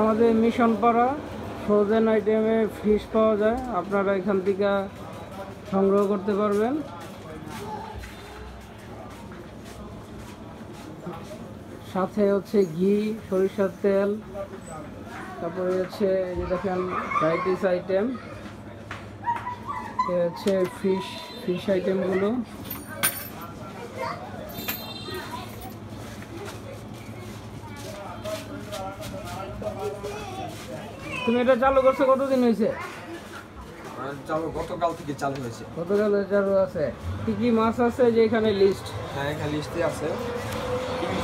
আমাদের মিশন পাড়া ফ্রোজেন আইটেমে ফিশ পাওয়া যায়, আপনারা এখান থেকে সংগ্রহ করতে পারবেন। সাথে হচ্ছে ঘি, সরিষার তেল, তারপরে হচ্ছে এই যে দেখেন ভ্যারাইটিস আইটেম, হচ্ছে ফিশ আইটেমগুলো। তুমি এটা চালু করছো কতদিন হয়েছে? গতকাল থেকে চালু হয়েছে। গতকাল চালু আছে। কি কি মাছ আছে যে এখানে লিস্ট? হ্যাঁ, এখানে লিস্টে আছে।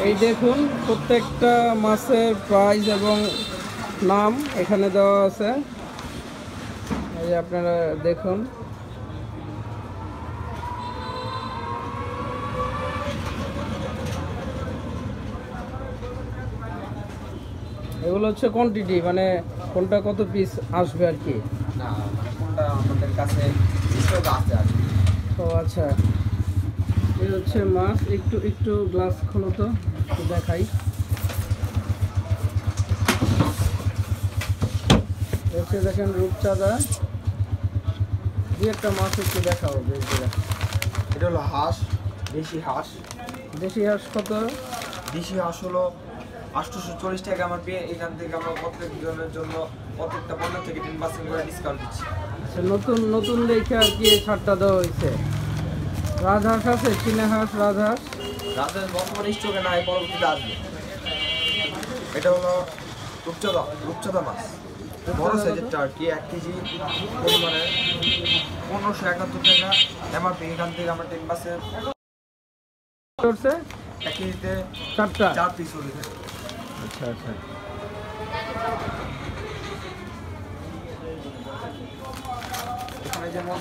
এই দেখুন প্রত্যেকটা মাছের প্রাইস এবং নাম এখানে দেওয়া আছে, এই যে আপনারা দেখুন। এগুলো হচ্ছে কোয়ান্টিটি, মানে কোনটা কত পিস আসবে আর কি। না, মানে কোনটা আমাদের কাছে স্টক আছে আর কি। ও আচ্ছা, এই হচ্ছে মাছ। একটু একটু গ্লাস খোলো তো, একটু দেখাই। হচ্ছে দেখেন রূপচাঁদা। দু একটা মাছ একটু দেখাও বেশ করে। এটা হলো হাঁস, দেশি হাঁস। দেশি হাঁস কত? দেশি হাঁস হলো 840 টাকা আমার পেয়ে। এখান থেকে আমরা প্রত্যেক জনের জন্য প্রত্যেকটা 15 থেকে 10% করে ডিসকাউন্ট দিচ্ছি। আচ্ছা, নতুন নতুন দেখে আর কি ছাড়টা দেওয়া হয়েছে। রাজহাঁস আছে, চীনা হাঁস, রাজহাঁস। রাজহাঁস বর্তমানে স্টকে নাই, পরবর্তীতে আসবে। এটা হলো রূপচাঁদা মাছ, বড় সাইজেরটা আর কি। 1 কেজি পরিমাণে 1571 টাকা এমআরপি। এখান থেকে আমরা 10% করছে 1 কেজিতে 4 পিস হলে। আচ্ছা আচ্ছা, এখানে যেমন